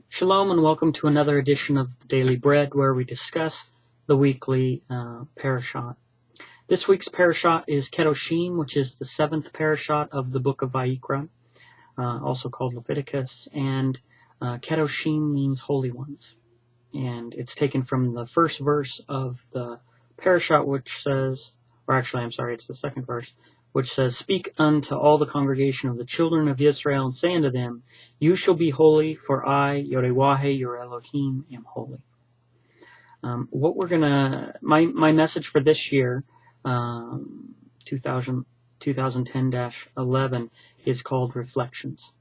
Shalom and welcome to another edition of the Daily Bread, where we discuss the weekly Parashat. This week's Parashat is Kedoshim, which is the 7th Parashat of the book of Vayikra, also called Leviticus, and Kedoshim means holy ones. And it's taken from the first verse of the Parashat, which says, it's the second verse, which says, "Speak unto all the congregation of the children of Israel, and say unto them, You shall be holy, for I, Yorewahe, your Elohim, am holy." My message for this year, 2010-11, is called Reflections.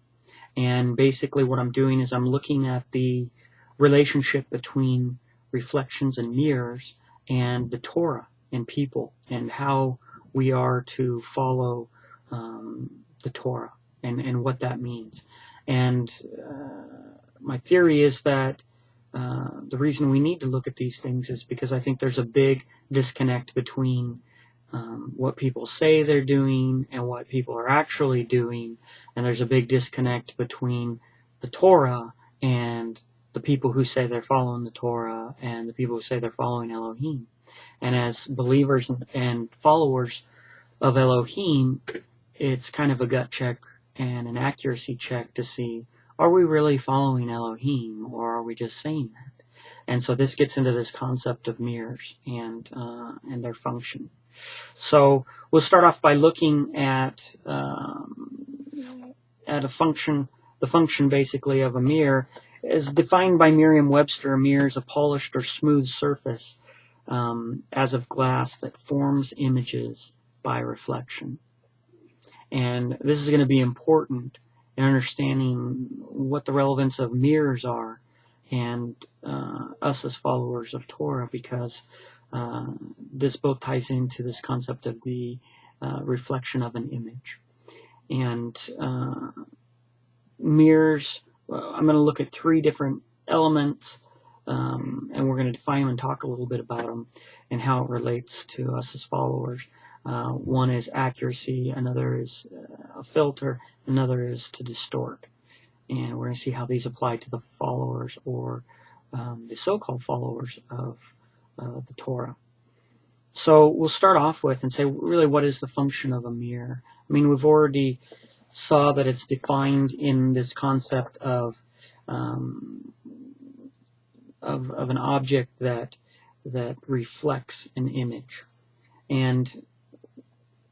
And basically what I'm doing is I'm looking at the relationship between reflections and mirrors and the Torah and people, and how we are to follow the Torah and what that means. And my theory is that the reason we need to look at these things is because I think there's a big disconnect between what people say they're doing and what people are actually doing, and there's a big disconnect between the Torah and the people who say they're following the Torah and the people who say they're following Elohim. And as believers and followers of Elohim, it's kind of a gut check and an accuracy check to see, are we really following Elohim, or are we just saying that? And so this gets into this concept of mirrors and their function. So we'll start off by looking at a function. The function basically of a mirror is defined by Merriam-Webster. A mirror is a polished or smooth surface as of glass that forms images by reflection. And this is going to be important in understanding what the relevance of mirrors are and us as followers of Torah, because this both ties into this concept of the reflection of an image. And mirrors, I'm going to look at three different elements, and we're going to define them and talk a little bit about them and how it relates to us as followers. One is accuracy, another is a filter, another is to distort. And we're going to see how these apply to the followers, or the so-called followers of the Torah. So we'll start off with and say, really, what is the function of a mirror? I mean, we've already saw that it's defined in this concept of an object that reflects an image. And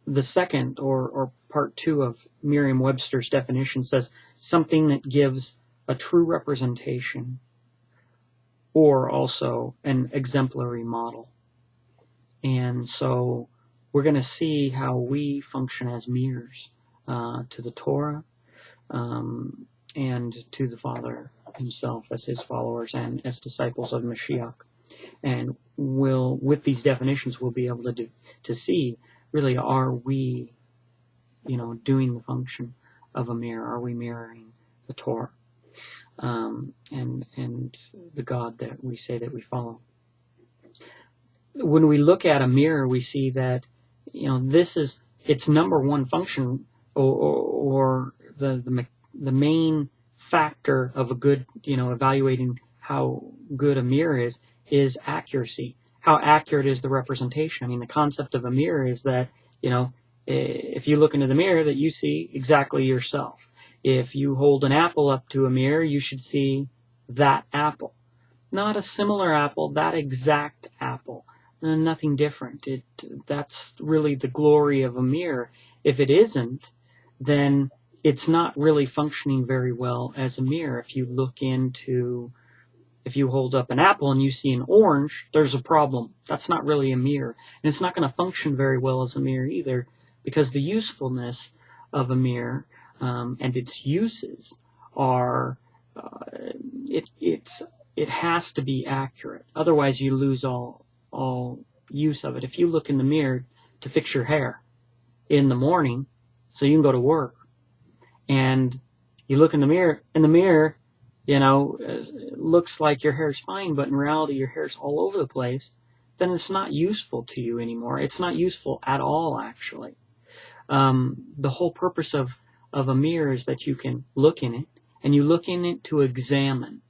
the second, or part two of Merriam-Webster's definition, says something that gives a true representation, or also an exemplary model. And so we're going to see how we function as mirrors to the Torah and to the Father himself as his followers and as disciples of Mashiach. And with these definitions, we'll be able to see, really, are we, doing the function of a mirror? Are we mirroring the Torah and the God that we say that we follow? When we look at a mirror, we see that, this is its number one function, or the main factor of a good, evaluating how good a mirror is accuracy. How accurate is the representation? I mean, the concept of a mirror is that, if you look into the mirror, that you see exactly yourself. If you hold an apple up to a mirror, you should see that apple. Not a similar apple, that exact apple. Nothing different. That's really the glory of a mirror. If it isn't, then it's not really functioning very well as a mirror. If you hold up an apple and you see an orange, there's a problem. That's not really a mirror. And it's not going to function very well as a mirror either, because the usefulness of a mirror and its uses are, it has to be accurate. Otherwise you lose all use of it. If you look in the mirror to fix your hair in the morning so you can go to work, and you look in the mirror, it looks like your hair's fine, but in reality your hair's all over the place, then it's not useful to you anymore. It's not useful at all, actually. The whole purpose of a mirror is that you can look in it and you look in it to examine.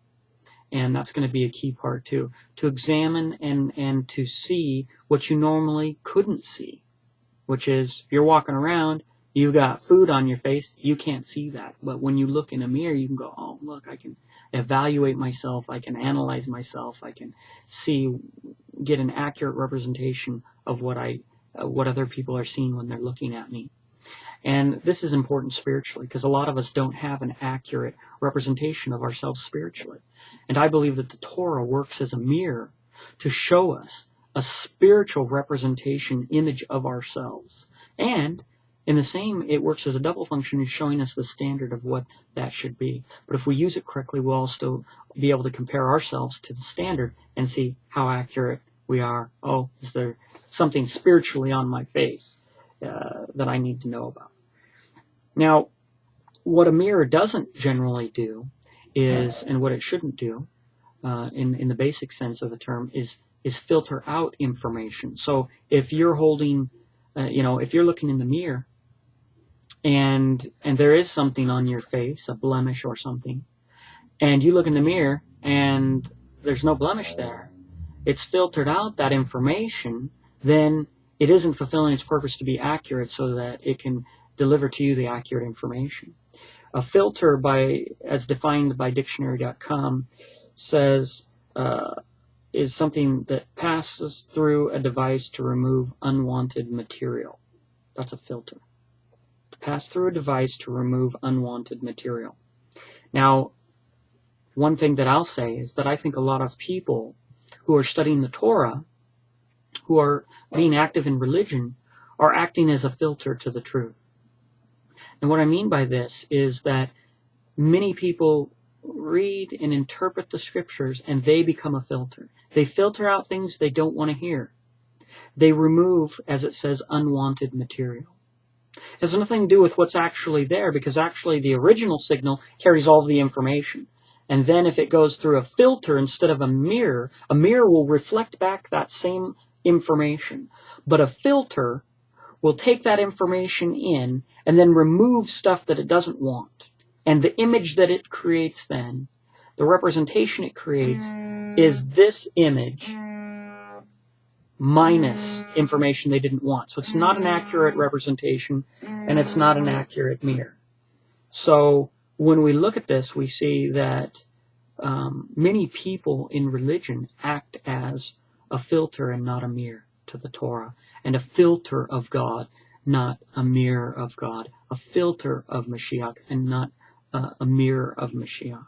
And that's going to be a key part too. To examine and to see what you normally couldn't see. Which is, if you're walking around, you got food on your face, you can't see that. But when you look in a mirror, you can go, oh, look, I can evaluate myself, I can analyze myself, I can get an accurate representation of what other people are seeing when they're looking at me. And this is important spiritually, because a lot of us don't have an accurate representation of ourselves spiritually. And I believe that the Torah works as a mirror to show us a spiritual representation image of ourselves. And in the same, it works as a double function in showing us the standard of what that should be. But if we use it correctly, we'll also be able to compare ourselves to the standard and see how accurate we are. Oh, is there something spiritually on my face that I need to know about? Now, what a mirror doesn't generally do is, and what it shouldn't do, in the basic sense of the term, is filter out information. So if you're holding, if you're looking in the mirror and there is something on your face, a blemish or something, and you look in the mirror and there's no blemish there, it's filtered out that information, then it isn't fulfilling its purpose to be accurate so that it can deliver to you the accurate information. A filter, as defined by dictionary.com, says is something that passes through a device to remove unwanted material. That's a filter. To pass through a device to remove unwanted material. Now, one thing that I'll say is that I think a lot of people who are studying the Torah, who are being active in religion, are acting as a filter to the truth. And what I mean by this is that many people read and interpret the scriptures and they become a filter. They filter out things they don't want to hear. They remove, as it says, unwanted material. It has nothing to do with what's actually there, because actually the original signal carries all the information. And then if it goes through a filter instead of a mirror will reflect back that same information. But a filter will take that information in and then remove stuff that it doesn't want. And the image that it creates then, the representation it creates, is this image minus information they didn't want. So it's not an accurate representation, and it's not an accurate mirror. So when we look at this, we see that many people in religion act as a filter and not a mirror to the Torah, and a filter of God, not a mirror of God, a filter of Mashiach and not a mirror of Mashiach.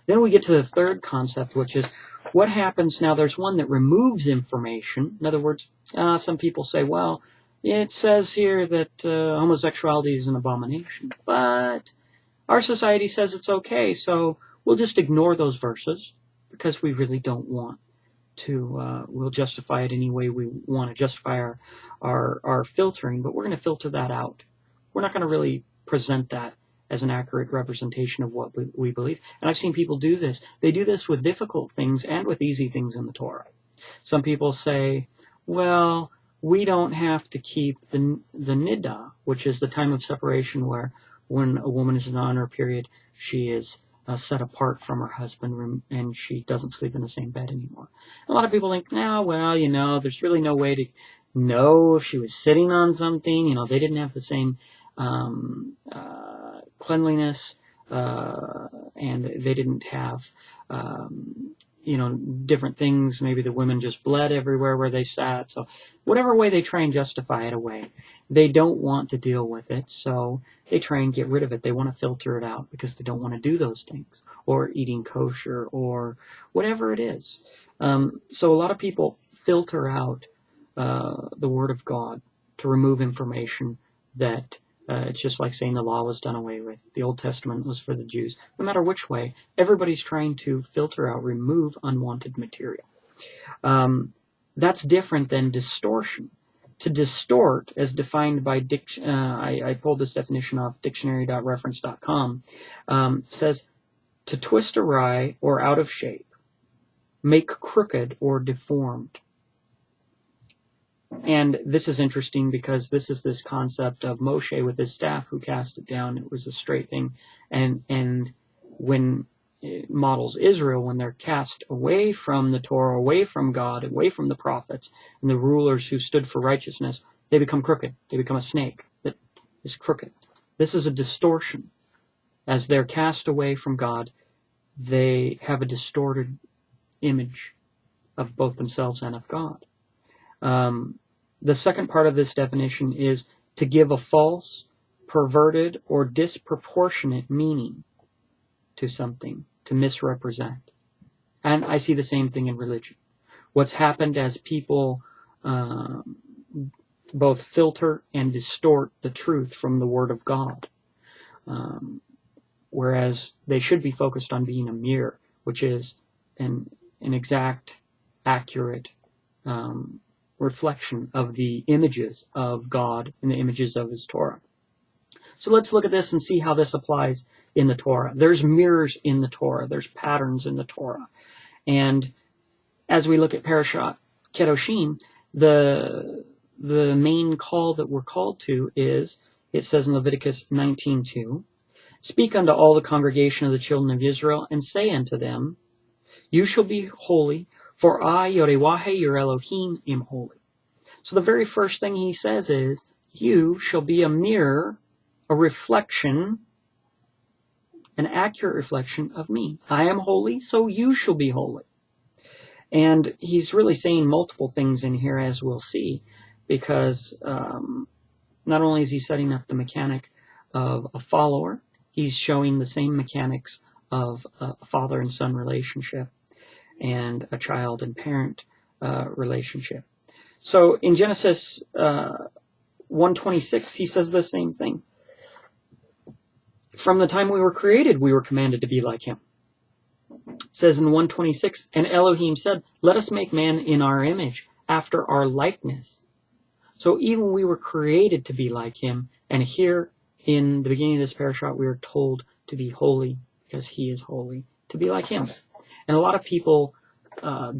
Then we get to the third concept, which is what happens now. There's one that removes information. In other words, some people say, well, it says here that homosexuality is an abomination, but our society says it's okay, so we'll just ignore those verses because we really don't want to. We'll justify it any way we want to justify our filtering, but we're going to filter that out. We're not going to really present that as an accurate representation of what we believe. And I've seen people do this. They do this with difficult things and with easy things in the Torah. Some people say, well, we don't have to keep the niddah, which is the time of separation where when a woman is on her period, she is set apart from her husband and she doesn't sleep in the same bed anymore. A lot of people think, there's really no way to know if she was sitting on something. They didn't have the same cleanliness, and they didn't have, different things. Maybe the women just bled everywhere where they sat. So whatever way they try and justify it away, they don't want to deal with it. So they try and get rid of it. They want to filter it out because they don't want to do those things, or eating kosher, or whatever it is. So a lot of people filter out the Word of God to remove information that it's just like saying the law was done away with. The Old Testament was for the Jews. No matter which way, everybody's trying to filter out, remove unwanted material. That's different than distortion. To distort, as defined by I pulled this definition off dictionary.reference.com, says to twist awry or out of shape, make crooked or deformed. And this is interesting because this is this concept of Moshe with his staff who cast it down. It was a straight thing. And when it models Israel, when they're cast away from the Torah, away from God, away from the prophets, and the rulers who stood for righteousness, they become crooked. They become a snake that is crooked. This is a distortion. As they're cast away from God, they have a distorted image of both themselves and of God. The second part of this definition is to give a false, perverted, or disproportionate meaning to something, to misrepresent. And I see the same thing in religion. What's happened as people both filter and distort the truth from the Word of God, whereas they should be focused on being a mirror, which is an exact, accurate reflection of the images of God and the images of His Torah. So let's look at this and see how this applies in the Torah. There's mirrors in the Torah. There's patterns in the Torah. And as we look at Parashat Kedoshim, the main call that we're called to is, it says in Leviticus 19:2, "Speak unto all the congregation of the children of Israel, and say unto them, You shall be holy, for I, Yorewaheh, your Elohim, am holy." So the very first thing he says is, you shall be a mirror, a reflection, an accurate reflection of me. I am holy, so you shall be holy. And he's really saying multiple things in here, as we'll see, because not only is he setting up the mechanic of a follower, he's showing the same mechanics of a father and son relationship and a child and parent relationship. So in Genesis 1:26, he says the same thing. From the time we were created, we were commanded to be like him. It says in 1:26, "And Elohim said, Let us make man in our image, after our likeness." So even we were created to be like him, and here in the beginning of this parashat, we are told to be holy because he is holy, to be like him. And a lot of people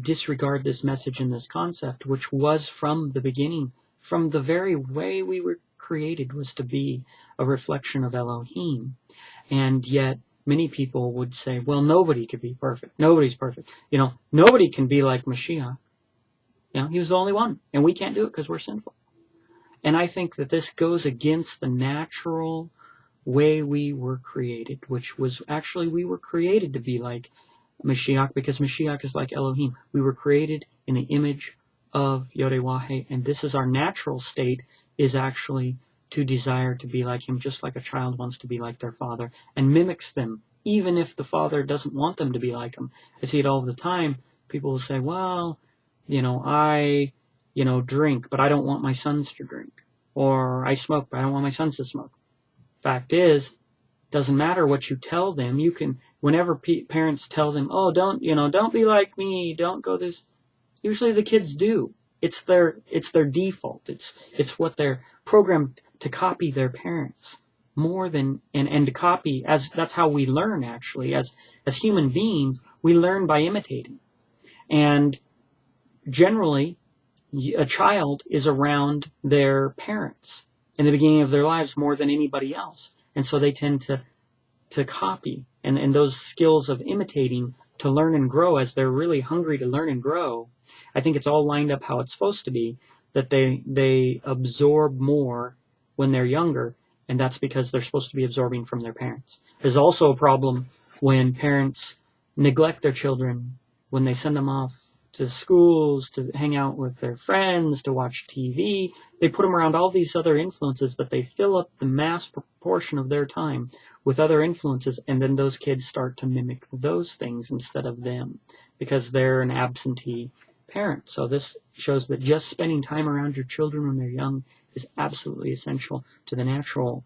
disregard this message and this concept, which was from the beginning, from the very way we were created, was to be a reflection of Elohim. And yet many people would say, well, nobody could be perfect. Nobody's perfect. Nobody can be like Mashiach. He was the only one, and we can't do it because we're sinful. And I think that this goes against the natural way we were created, which was actually we were created to be like Mashiach, because Mashiach is like Elohim. We were created in the image of Yorewaheh, and this is our natural state, is actually to desire to be like him, just like a child wants to be like their father, and mimics them, even if the father doesn't want them to be like him. I see it all the time. People will say, well, I drink, but I don't want my sons to drink. Or I smoke, but I don't want my sons to smoke. Fact is, doesn't matter what you tell them. You can, whenever parents tell them, oh, don't be like me, don't go this. Usually the kids do. It's their default. It's what they're programmed to copy their parents more than, and to copy, as that's how we learn actually. As human beings, we learn by imitating. And generally, a child is around their parents in the beginning of their lives more than anybody else. And so they tend to copy. And those skills of imitating to learn and grow, as they're really hungry to learn and grow, I think it's all lined up how it's supposed to be, that they absorb more when they're younger, and that's because they're supposed to be absorbing from their parents. There's also a problem when parents neglect their children, when they send them off to schools, to hang out with their friends, to watch TV. They put them around all these other influences that they fill up the mass proportion of their time with other influences, and then those kids start to mimic those things instead of them because they're an absentee parent. So this shows that just spending time around your children when they're young is absolutely essential to the natural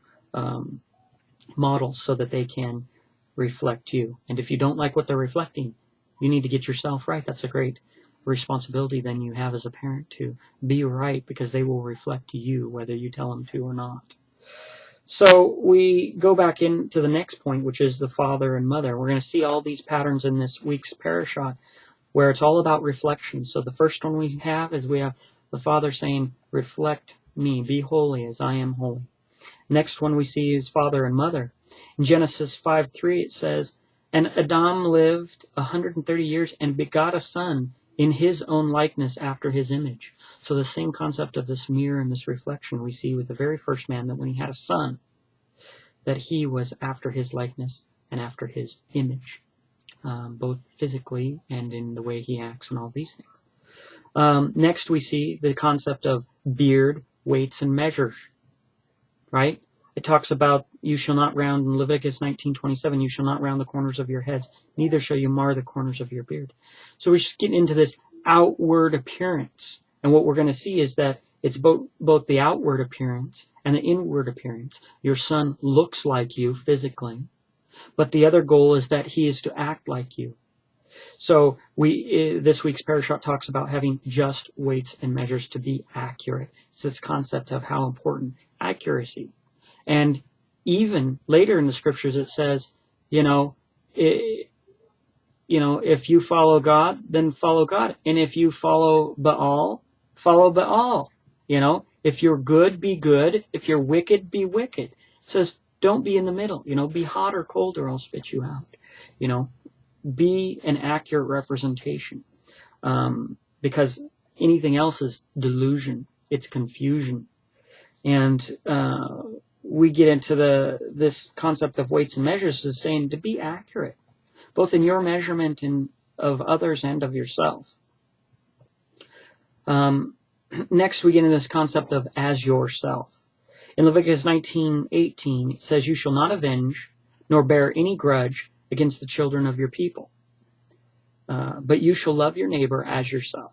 models so that they can reflect you. And if you don't like what they're reflecting, you need to get yourself right. That's a great responsibility then you have as a parent, to be right, because they will reflect you whether you tell them to or not. So we go back into the next point, which is the father and mother. We're going to see all these patterns in this week's parashat where it's all about reflection. So the first one we have is we have the father saying, reflect me, be holy as I am holy. Next one we see is father and mother. In Genesis 5:3 it says, And Adam lived 130 years and begot a son in his own likeness after his image. So the same concept of this mirror and this reflection we see with the very first man, that when he had a son, that he was after his likeness and after his image, both physically and in the way he acts and all these things. Next we see the concept of beard, weights, and measures, right? It talks about, you shall not round, in Leviticus 19:27, you shall not round the corners of your heads, neither shall you mar the corners of your beard. So we're just getting into this outward appearance. And what we're going to see is that it's both the outward appearance and the inward appearance. Your son looks like you physically, but the other goal is that he is to act like you. So this week's Parashat talks about having just weights and measures to be accurate. It's this concept of how important accuracy. And even later in the scriptures it says, if you follow God, then follow God. And if you follow Baal, follow Baal. If you're good, be good. If you're wicked, be wicked. It says, don't be in the middle. Be hot or cold or I'll spit you out. Be an accurate representation. Because anything else is delusion. It's confusion. And we get into this concept of weights and measures is saying to be accurate, both in your measurement of others and of yourself. Next, we get into this concept of as yourself. In Leviticus 19:18, it says, you shall not avenge, nor bear any grudge against the children of your people, but you shall love your neighbor as yourself.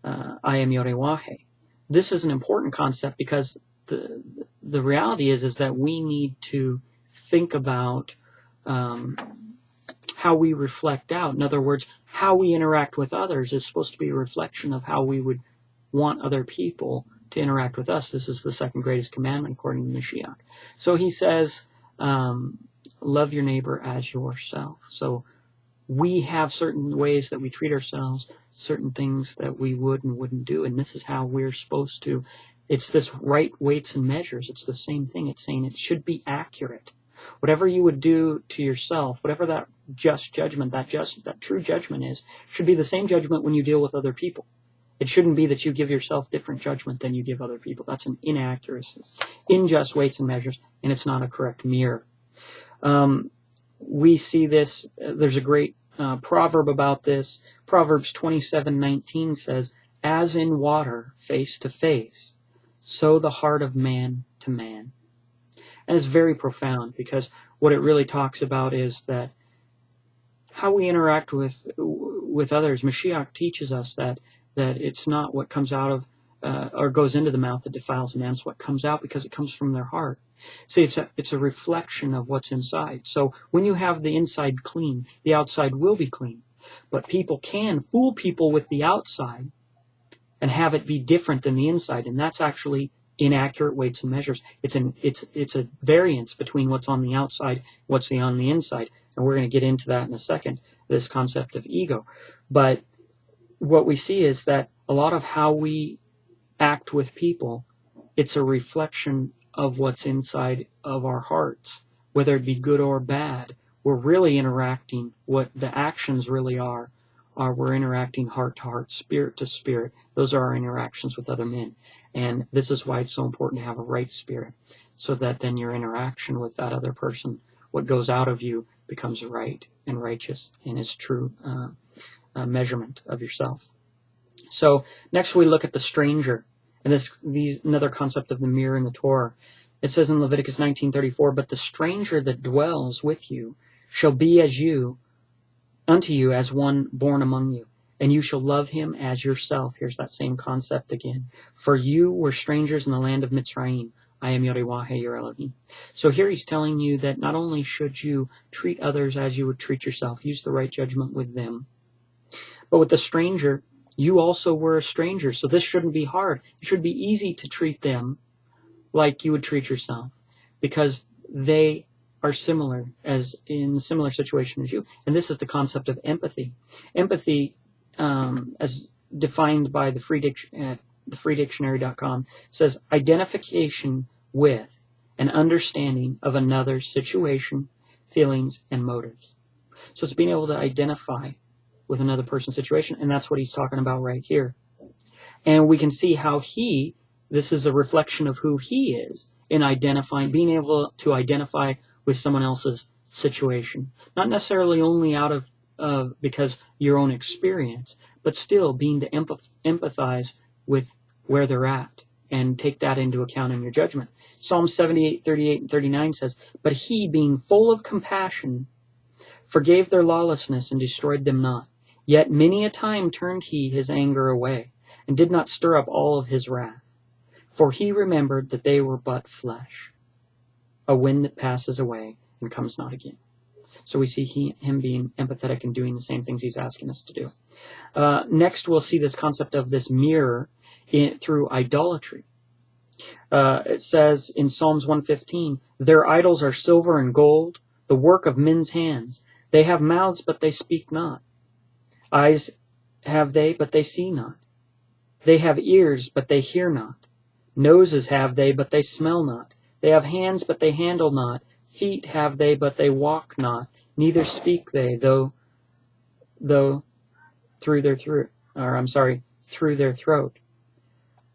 I am Yoreh. This is an important concept because the reality is that we need to think about how we reflect out. In other words, how we interact with others is supposed to be a reflection of how we would want other people to interact with us. This is the second greatest commandment according to Mashiach. So he says, love your neighbor as yourself. So we have certain ways that we treat ourselves, certain things that we would and wouldn't do, and this is how we're supposed to. It's this right weights and measures. It's the same thing. It's saying it should be accurate. Whatever you would do to yourself, whatever that just judgment, that true judgment is, should be the same judgment when you deal with other people. It shouldn't be that you give yourself different judgment than you give other people. That's an inaccuracy. Unjust weights and measures, and it's not a correct mirror. We see this, there's a great proverb about this. Proverbs 27:19 says, as in water, face to face, so the heart of man to man. And it's very profound because what it really talks about is that how we interact with others. Mashiach teaches us that it's not what comes out of or goes into the mouth that defiles a man. It's what comes out because it comes from their heart. See, it's a reflection of what's inside. So when you have the inside clean, the outside will be clean. But people can fool people with the outside and have it be different than the inside, and that's actually inaccurate weights and measures. It's a variance between what's on the outside, what's on the inside, and we're going to get into that in a second. This concept of ego, but what we see is that a lot of how we act with people, it's a reflection of what's inside of our hearts, whether it be good or bad. We're really interacting, what the actions really are we're interacting heart to heart, spirit to spirit. Those are our interactions with other men. And this is why it's so important to have a right spirit, so that then your interaction with that other person, what goes out of you, becomes right and righteous and is true measurement of yourself. So next we look at the stranger, and another concept of the mirror in the Torah. It says in Leviticus 19:34, but the stranger that dwells with you shall be unto you as one born among you, and you shall love him as yourself. Here's that same concept again. For you were strangers in the land of Mitzrayim. I am Yoreh, your Elohim. So here he's telling you that not only should you treat others as you would treat yourself, use the right judgment with them, but with the stranger, you also were a stranger. So this shouldn't be hard. It should be easy to treat them like you would treat yourself, because they are similar, as in a similar situation as you. And this is the concept of empathy. Empathy, as defined by the freedictionary.com, says identification with and understanding of another's situation, feelings, and motives. So it's being able to identify with another person's situation, and that's what he's talking about right here. And we can see how this is a reflection of who he is in identifying, being able to identify with someone else's situation. Not necessarily only out of because your own experience, but still being to empathize with where they're at and take that into account in your judgment. Psalm 78, 38, and 39 says, "But he, being full of compassion, forgave their lawlessness and destroyed them not. Yet many a time turned he his anger away, and did not stir up all of his wrath. For he remembered that they were but flesh, a wind that passes away and comes not again." So we see him being empathetic and doing the same things he's asking us to do. Next, we'll see this concept of this mirror through idolatry. It says in Psalms 115, "Their idols are silver and gold, the work of men's hands. They have mouths, but they speak not. Eyes have they, but they see not. They have ears, but they hear not. Noses have they, but they smell not. They have hands, but they handle not. Feet have they, but they walk not. Neither speak they, though through their throat.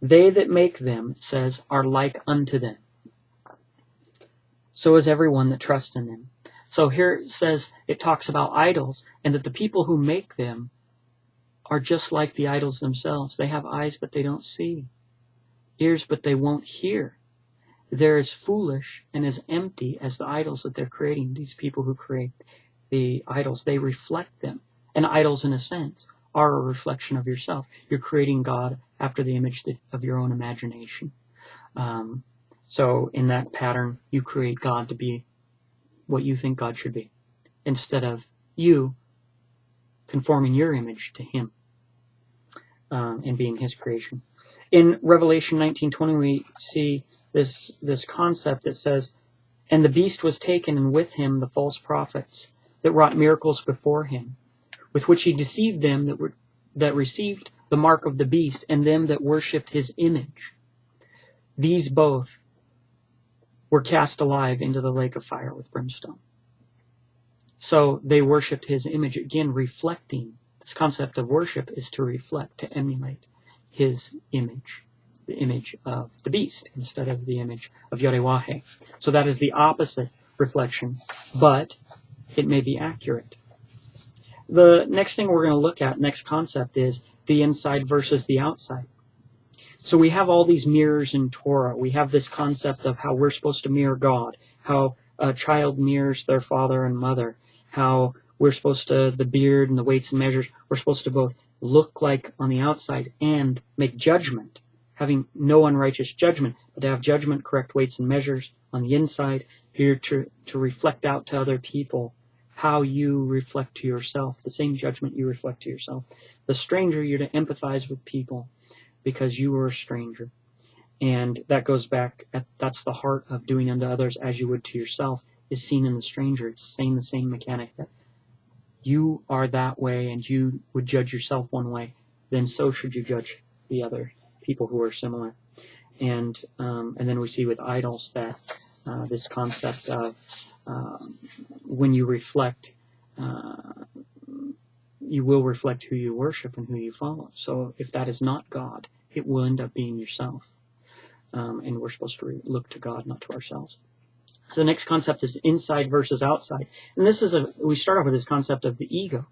They that make them," it says, "are like unto them. So is everyone that trusts in them." So here it says, it talks about idols, and that the people who make them are just like the idols themselves. They have eyes, but they don't see. Ears, but they won't hear. They're as foolish and as empty as the idols that they're creating. These people who create the idols, they reflect them. And idols, in a sense, are a reflection of yourself. You're creating God after the image of your own imagination. So in that pattern, you create God to be what you think God should be, instead of you conforming your image to him and being his creation. In Revelation 19:20, we see this concept that says, "And the beast was taken, and with him the false prophets that wrought miracles before him, with which he deceived them that received the mark of the beast, and them that worshipped his image. These both were cast alive into the lake of fire with brimstone." So they worshipped his image, again reflecting. This concept of worship is to reflect, to emulate his image, the image of the beast instead of the image of Yahweh. So that is the opposite reflection, but it may be accurate. The next thing we're going to look at, next concept, is the inside versus the outside. So we have all these mirrors in Torah. We have this concept of how we're supposed to mirror God, how a child mirrors their father and mother, how we're supposed to, the beard and the weights and measures, we're supposed to both look like on the outside and make judgment, having no unrighteous judgment, but to have judgment, correct weights and measures on the inside, here to reflect out to other people how you reflect to yourself, the same judgment you reflect to yourself. The stranger, you're to empathize with people because you are a stranger. And that goes back, that's the heart of doing unto others as you would to yourself, is seen in the stranger. It's saying the same mechanic, that you are that way and you would judge yourself one way, then so should you judge the other people who are similar. And then we see with idols that this concept of when you reflect, you will reflect who you worship and who you follow. So if that is not God, it will end up being yourself. And we're supposed to look to God, not to ourselves. So the next concept is inside versus outside. And this is we start off with this concept of the ego.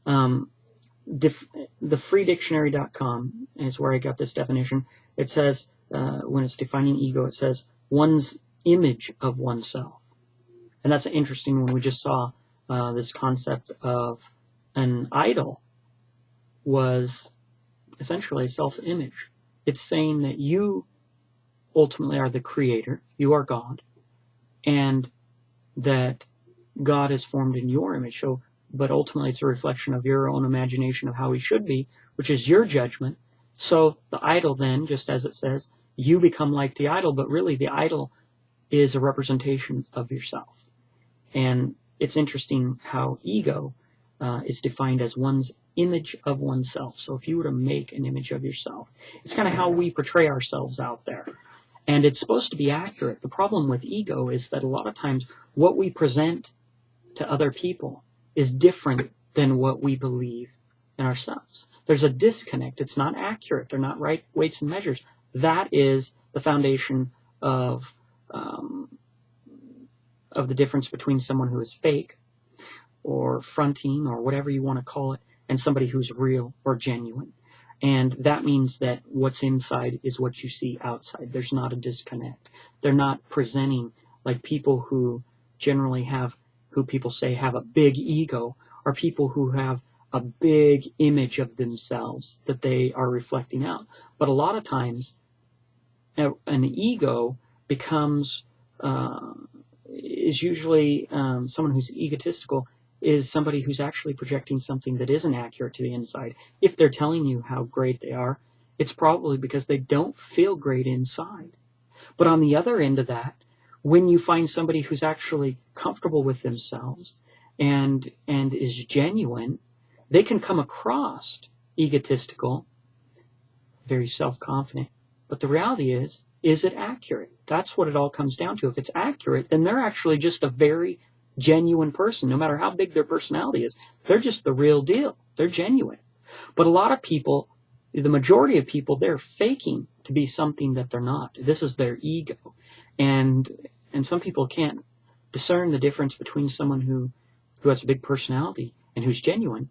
TheFreeDictionary.com is where I got this definition. It says, when it's defining ego, it says one's image of oneself. And that's interesting when we just saw this concept of an idol was essentially a self-image. It's saying that you ultimately are the creator, you are God, and that God is formed in your image. So, but ultimately it's a reflection of your own imagination of how he should be, which is your judgment. So the idol then, just as it says, you become like the idol, but really the idol is a representation of yourself. And it's interesting how ego is defined as one's image of oneself. So if you were to make an image of yourself, it's kind of how we portray ourselves out there. And it's supposed to be accurate. The problem with ego is that a lot of times what we present to other people is different than what we believe in ourselves. There's a disconnect. It's not accurate. They're not right weights and measures. That is the foundation of the difference between someone who is fake or fronting or whatever you want to call it, and somebody who's real or genuine. And that means that what's inside is what you see outside. There's not a disconnect. They're not presenting like people who generally have, who people say have a big ego, or people who have a big image of themselves that they are reflecting out. But a lot of times, an ego becomes, is usually someone who's egotistical, is somebody who's actually projecting something that isn't accurate to the inside. If they're telling you how great they are, it's probably because they don't feel great inside. But on the other end of that, when you find somebody who's actually comfortable with themselves and is genuine, they can come across egotistical, very self-confident. But the reality is it accurate? That's what it all comes down to. If it's accurate, then they're actually just a very genuine person. No matter how big their personality is, they're just the real deal. They're genuine. But a lot of people, the majority of people, they're faking to be something that they're not. This is their ego. And some people can't discern the difference between someone who has a big personality and who's genuine,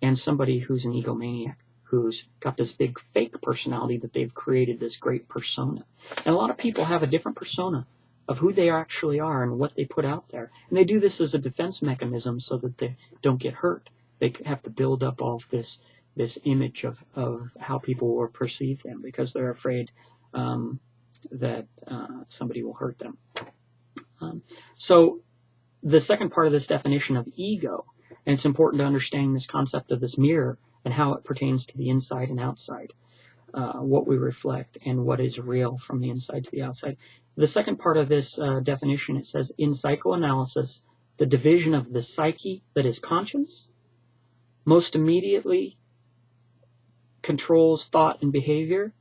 and somebody who's an egomaniac, who's got this big fake personality that they've created, this great persona. And a lot of people have a different persona of who they actually are and what they put out there. And they do this as a defense mechanism so that they don't get hurt. They have to build up all of this image of how people will perceive them because they're afraid that somebody will hurt them. So the second part of this definition of ego, and it's important to understand this concept of this mirror and how it pertains to the inside and outside, what we reflect and what is real from the inside to the outside. The second part of this definition, it says, in psychoanalysis, the division of the psyche that is conscious most immediately controls thought and behavior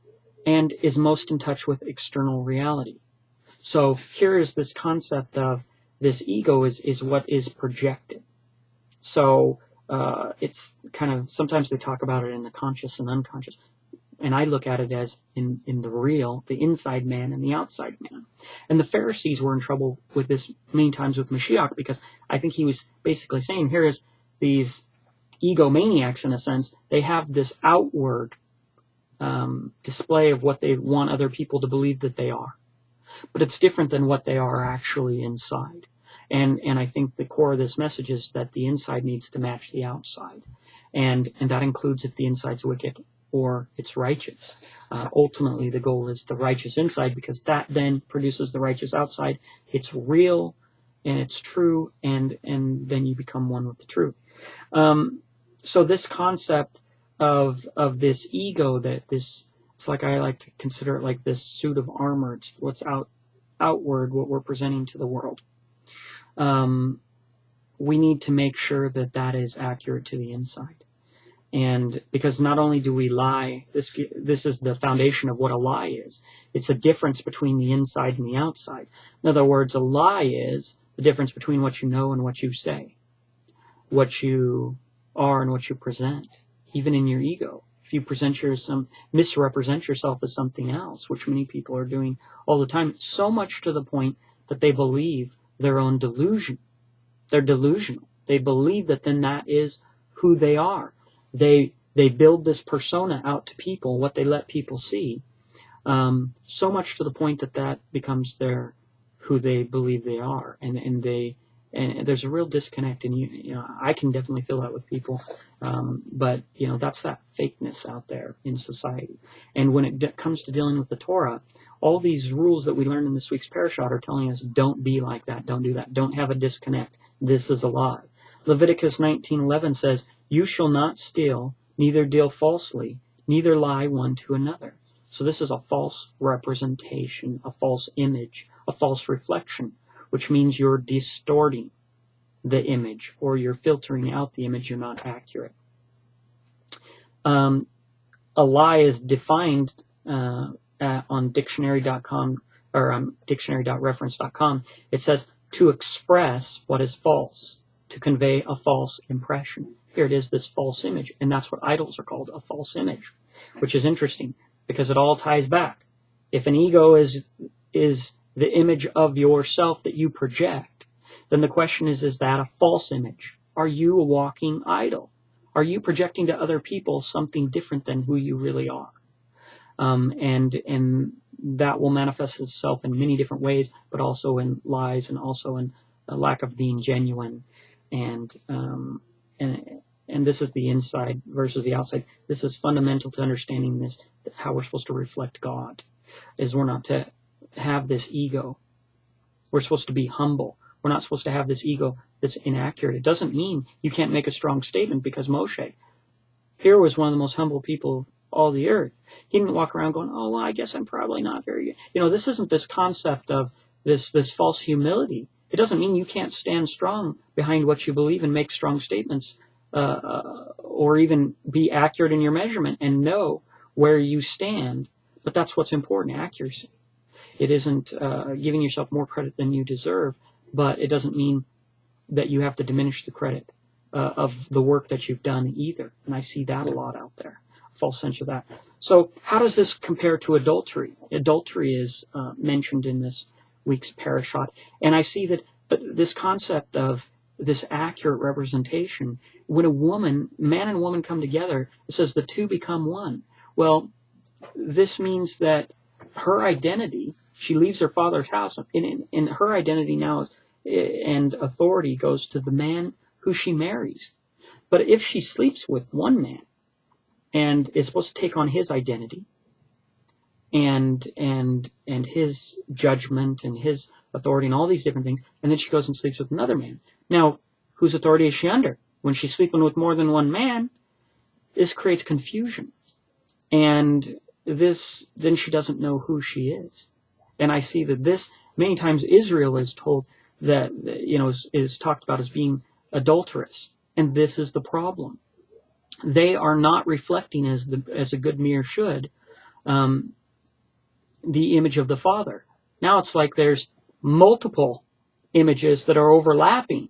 and is most in touch with external reality. So here is this concept of this ego is what is projected. So it's kind of, sometimes they talk about it in the conscious and unconscious. And I look at it as in the real, the inside man and the outside man. And the Pharisees were in trouble with this many times with Mashiach, because I think he was basically saying, here is these egomaniacs, in a sense, they have this outward display of what they want other people to believe that they are. But it's different than what they are actually inside. And I think the core of this message is that the inside needs to match the outside. And that includes if the inside's wicked or it's righteous. Ultimately, the goal is the righteous inside, because that then produces the righteous outside. It's real and it's true, and then you become one with the truth. So this concept of this ego, that this, it's like, I like to consider it like this suit of armor. It's what's outward, what we're presenting to the world. We need to make sure that that is accurate to the inside. And because not only do we lie, this is the foundation of what a lie is. It's a difference between the inside and the outside. In other words, a lie is the difference between what you know and what you say, what you are and what you present, even in your ego. If you misrepresent yourself as something else, which many people are doing all the time, so much to the point that they believe their own delusion. They're delusional. They believe that then that is who they are. They build this persona out to people, what they let people see, so much to the point that becomes who they believe they are, and there's a real disconnect. And you know, I can definitely feel that with people, but you know, that's that fakeness out there in society. And when it comes to dealing with the Torah, all these rules that we learned in this week's Parashat are telling us, don't be like that, don't do that, don't have a disconnect. This is a lie. Leviticus 19:11 says, "You shall not steal, neither deal falsely, neither lie one to another." So this is a false representation, a false image, a false reflection, which means you're distorting the image, or you're filtering out the image. You're not accurate. A lie is defined on dictionary.com or dictionary.reference.com. It says to express what is false, to convey a false impression. Here it is, this false image. And that's what idols are called, a false image, which is interesting because it all ties back. If an ego is the image of yourself that you project, then the question is that a false image? Are you a walking idol? Are you projecting to other people something different than who you really are? And that will manifest itself in many different ways, but also in lies and also in a lack of being genuine. And this is the inside versus the outside. This is fundamental to understanding this, how we're supposed to reflect God, is we're not to have this ego. We're supposed to be humble. We're not supposed to have this ego that's inaccurate. It doesn't mean you can't make a strong statement, because Moshe here was one of the most humble people of all the earth. He didn't walk around going, oh, well, I guess I'm probably not very good. You know, this isn't this concept of this false humility. It doesn't mean you can't stand strong behind what you believe and make strong statements, or even be accurate in your measurement and know where you stand. But that's what's important, accuracy. It isn't giving yourself more credit than you deserve, but it doesn't mean that you have to diminish the credit of the work that you've done either. And I see that a lot out there, a false sense of that. So how does this compare to adultery? Adultery is mentioned in this week's Parashat. And I see that this concept of this accurate representation, when man and woman come together, it says the two become one. Well, this means that her identity, she leaves her father's house, and her identity now and authority goes to the man who she marries. But if she sleeps with one man and is supposed to take on his identity and his judgment and his authority and all these different things, and then she goes and sleeps with another man. Now, whose authority is she under? When she's sleeping with more than one man, this creates confusion. And then she doesn't know who she is. And I see that this, many times Israel is told that, is talked about as being adulterous. And this is the problem. They are not reflecting as a good mirror should, the image of the Father. Now it's like there's multiple images that are overlapping.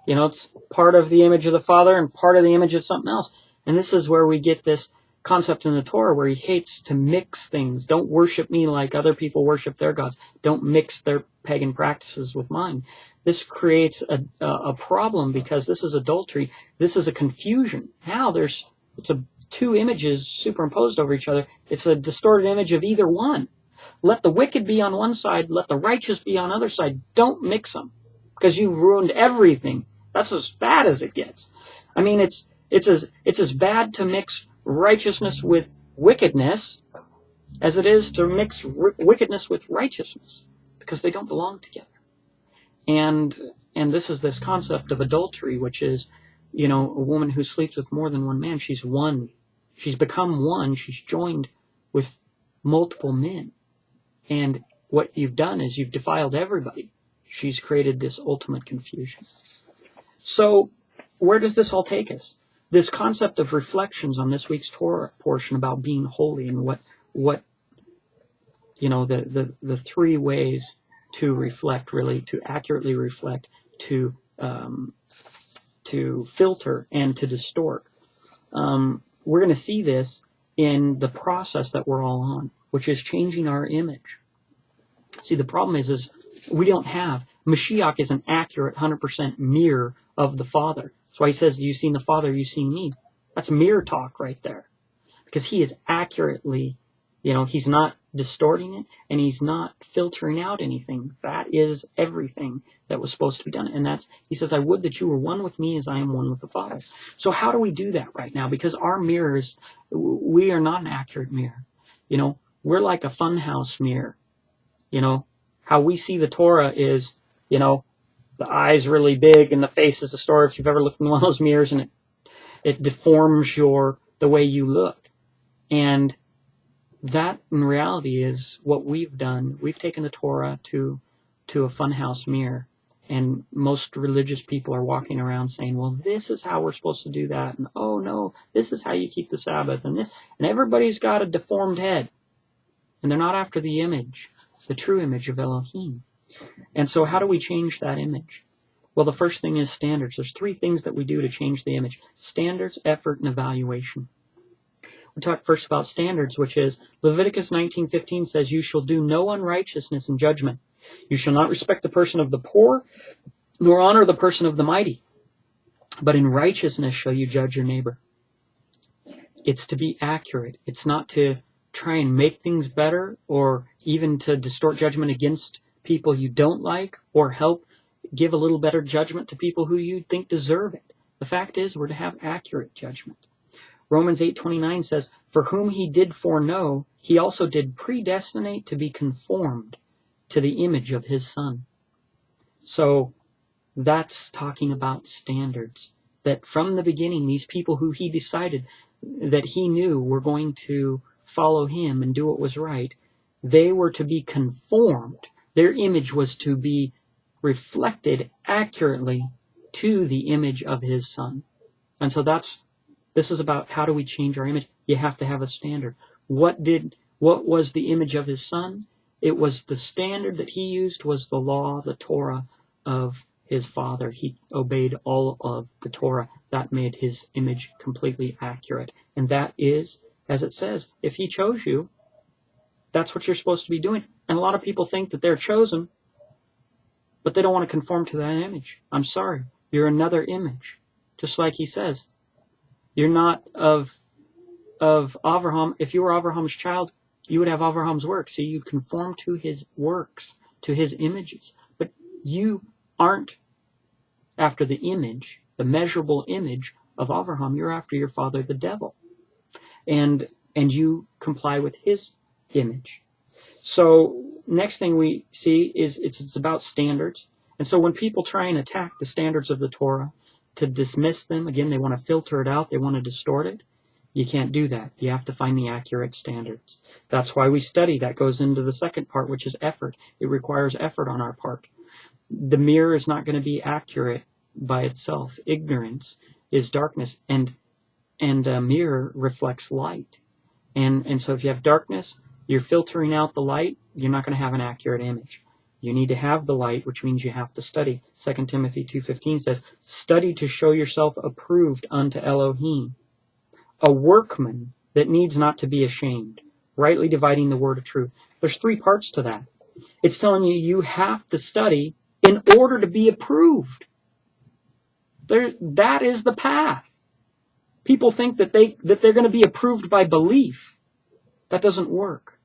It's part of the image of the Father and part of the image of something else. And this is where we get this concept in the Torah where he hates to mix things. Don't worship me like other people worship their gods. Don't mix their pagan practices with mine. This creates a problem because this is adultery. This is a confusion. Now it's two images superimposed over each other. It's a distorted image of either one. Let the wicked be on one side. Let the righteous be on the other side. Don't mix them because you've ruined everything. That's as bad as it gets. I mean, it's as bad to mix righteousness with wickedness as it is to mix wickedness with righteousness, because they don't belong together. And this is this concept of adultery, which is, a woman who sleeps with more than one man. She's one. She's become one. She's joined with multiple men. And what you've done is you've defiled everybody. She's created this ultimate confusion. So where does this all take us? This concept of reflections on this week's Torah portion about being holy and what the three ways to reflect, really, to accurately reflect, to filter, and to distort. We're going to see this in the process that we're all on, which is changing our image. See, the problem is we don't have, Mashiach is an accurate 100% mirror of the Father. That's why he says, you've seen the Father, you've seen me. That's mirror talk right there. Because he is accurately, he's not distorting it, and he's not filtering out anything. That is everything that was supposed to be done. And he says, I would that you were one with me as I am one with the Father. So how do we do that right now? Because our mirrors, we are not an accurate mirror. We're like a funhouse mirror. How we see the Torah is, the eyes really big and the face is distorted. If you've ever looked in one of those mirrors and it deforms the way you look. And that in reality is what we've done. We've taken the Torah to a funhouse mirror. And most religious people are walking around saying, well, this is how we're supposed to do that. And oh no, this is how you keep the Sabbath. And everybody's got a deformed head. And they're not after the image, the true image of Elohim. And so how do we change that image? Well, the first thing is standards. There's 3 things that we do to change the image: standards, effort, and evaluation. We talk first about standards, which is Leviticus 19:15 says, "You shall do no unrighteousness in judgment. You shall not respect the person of the poor, nor honor the person of the mighty. But in righteousness shall you judge your neighbor." It's to be accurate. It's not to try and make things better, or even to distort judgment against people you don't like, or help give a little better judgment to people who you think deserve it. The fact is, we're to have accurate judgment. Romans 8:29 says, "For whom he did foreknow, he also did predestinate to be conformed to the image of his Son." So that's talking about standards. That from the beginning, these people who he decided that he knew were going to follow him and do what was right, they were to be conformed. Their image was to be reflected accurately to the image of his Son. And so this is about how do we change our image. You have to have a standard. What was the image of his Son? It was the standard that he used was the law, the Torah of his Father. He obeyed all of the Torah. That made his image completely accurate. And that is, as it says, if he chose you, that's what you're supposed to be doing. And a lot of people think that they're chosen, but they don't want to conform to that image. I'm sorry. You're another image. Just like he says, you're not of Abraham. If you were Abraham's child, you would have Abraham's works. So you conform to his works, to his images. But you aren't after the image, the measurable image of Abraham. You're after your father, the devil. And you comply with his image. So next thing we see is it's about standards. And so when people try and attack the standards of the Torah to dismiss them, again, they want to filter it out, they want to distort it. You can't do that. You have to find the accurate standards. That's why we study. That goes into the second part, which is effort. It requires effort on our part. The mirror is not going to be accurate by itself. Ignorance is darkness, and a mirror reflects light. And so if you have darkness, you're filtering out the light, you're not going to have an accurate image. You need to have the light, which means you have to study. 2 Timothy 2:15 says, "Study to show yourself approved unto Elohim, a workman that needs not to be ashamed, rightly dividing the word of truth." There's 3 parts to that. It's telling you have to study in order to be approved. That is the path. People think that they're going to be approved by belief. That doesn't work,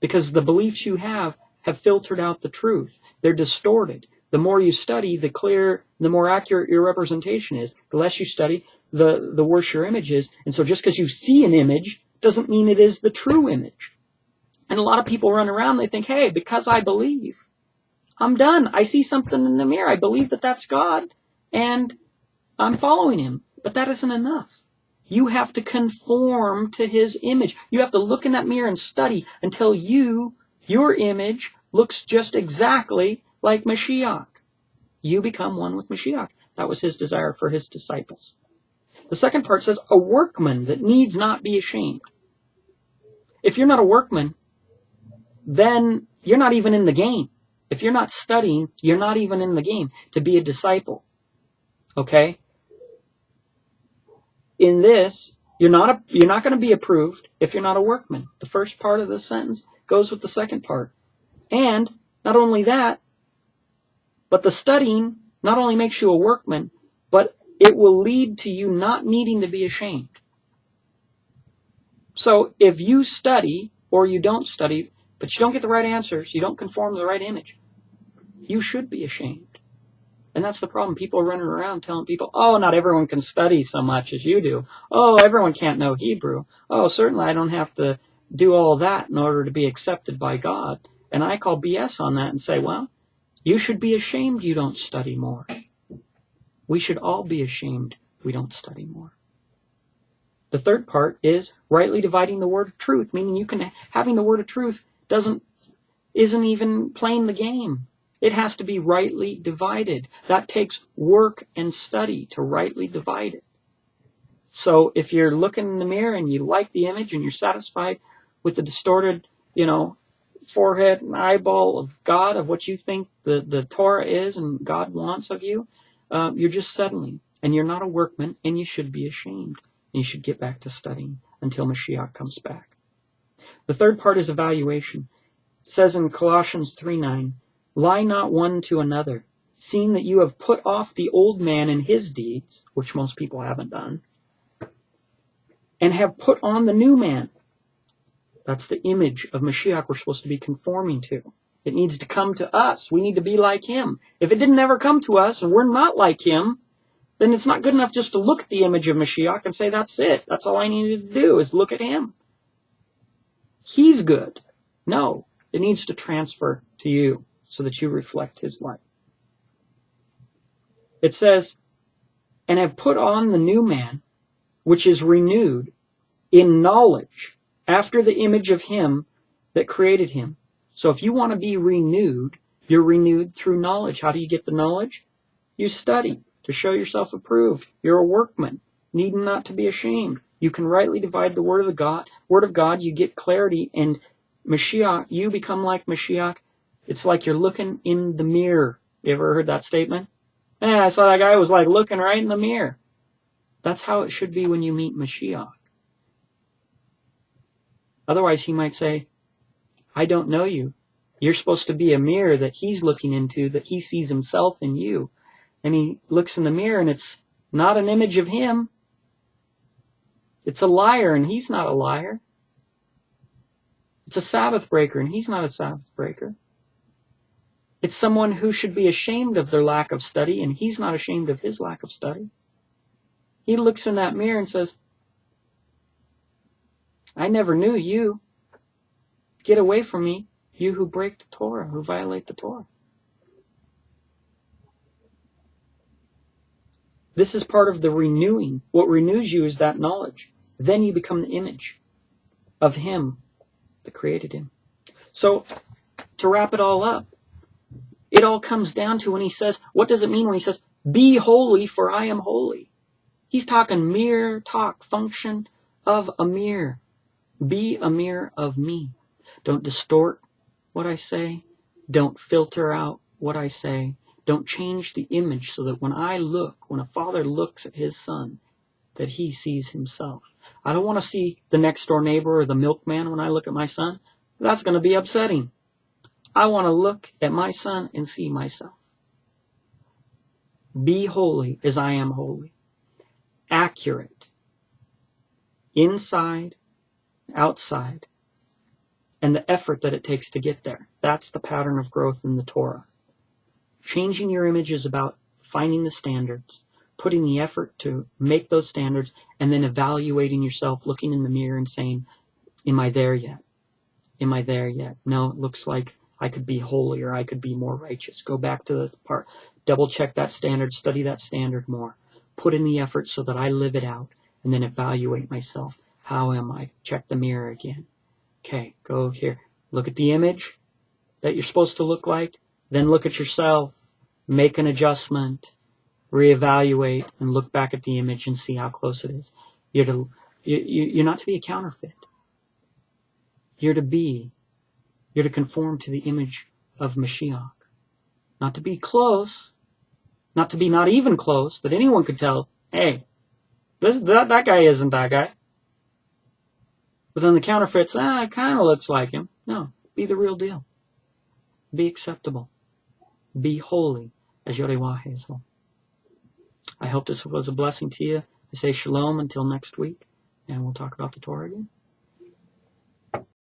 because the beliefs you have filtered out the truth. They're distorted. The more you study, the clearer, the more accurate your representation is. The less you study, the worse your image is. And so just because you see an image doesn't mean it is the true image. And a lot of people run around, they think, hey, because I believe, I'm done. I see something in the mirror. I believe that that's God, and I'm following him. But that isn't enough. You have to conform to his image. You have to look in that mirror and study until your image looks just exactly like Mashiach. You become one with Mashiach. That was his desire for his disciples. The second part says, a workman that needs not be ashamed. If you're not a workman, then you're not even in the game. If you're not studying, you're not even in the game to be a disciple. Okay? In this, you're not going to be approved if you're not a workman. The first part of the sentence goes with the second part. And not only that, but the studying not only makes you a workman, but it will lead to you not needing to be ashamed. So if you study or you don't study, but you don't get the right answers, you don't conform to the right image, you should be ashamed. And that's the problem. People are running around telling people, oh, not everyone can study so much as you do. Oh, everyone can't know Hebrew. Oh, certainly I don't have to do all of that in order to be accepted by God. And I call BS on that and say, well, you should be ashamed you don't study more. We should all be ashamed we don't study more. The third part is rightly dividing the word of truth, meaning having the word of truth isn't even playing the game. It has to be rightly divided. That takes work and study to rightly divide it. So if you're looking in the mirror and you like the image and you're satisfied with the distorted, forehead and eyeball of God, of what you think the Torah is and God wants of you, you're just settling, and you're not a workman, and you should be ashamed. And you should get back to studying until Mashiach comes back. The third part is evaluation. It says in Colossians 3:9, lie not one to another, seeing that you have put off the old man and his deeds, which most people haven't done, and have put on the new man. That's the image of Mashiach we're supposed to be conforming to. It needs to come to us. We need to be like him. If it didn't ever come to us and we're not like him, then it's not good enough just to look at the image of Mashiach and say, that's it. That's all I needed to do is look at him. He's good. No, it needs to transfer to you so that you reflect his light. It says, and have put on the new man, which is renewed in knowledge after the image of him that created him. So if you want to be renewed, you're renewed through knowledge. How do you get the knowledge? You study to show yourself approved. You're a workman, needing not to be ashamed. You can rightly divide the word of God. You get clarity, and Mashiach, you become like Mashiach. It's like you're looking in the mirror. You ever heard that statement? I saw that guy was like looking right in the mirror. That's how it should be when you meet Mashiach. Otherwise, he might say, I don't know you. You're supposed to be a mirror that he's looking into, that he sees himself in you. And he looks in the mirror, and it's not an image of him. It's a liar, and he's not a liar. It's a Sabbath breaker, and he's not a Sabbath breaker. It's someone who should be ashamed of their lack of study, and he's not ashamed of his lack of study. He looks in that mirror and says, I never knew you. Get away from me, you who break the Torah, who violate the Torah. This is part of the renewing. What renews you is that knowledge. Then you become the image of him that created him. So, to wrap it all up, it all comes down to when he says, what does it mean when he says, be holy for I am holy? He's talking mere talk, function of a mirror. Be a mirror of me. Don't distort what I say. Don't filter out what I say. Don't change the image so that when a father looks at his son, that he sees himself. I don't want to see the next door neighbor or the milkman when I look at my son. That's going to be upsetting. I want to look at my son and see myself. Be holy as I am holy. Accurate. Inside, outside. And the effort that it takes to get there. That's the pattern of growth in the Torah. Changing your image is about finding the standards, putting the effort to make those standards, and then evaluating yourself, looking in the mirror and saying, am I there yet? Am I there yet? No, it looks like I could be holier, I could be more righteous. Go back to the part, double check that standard, study that standard more. Put in the effort so that I live it out, and then evaluate myself. How am I? Check the mirror again. Okay, go here. Look at the image that you're supposed to look like. Then look at yourself. Make an adjustment. Reevaluate and look back at the image and see how close it is. You're not to be a counterfeit. You're to conform to the image of Mashiach. Not to be close. Not to be not even close, that anyone could tell, hey, that guy isn't that guy. But then the counterfeits, it kind of looks like him. No, be the real deal. Be acceptable. Be holy as Yoreh Hazel. I hope this was a blessing to you. I say shalom until next week, and we'll talk about the Torah again.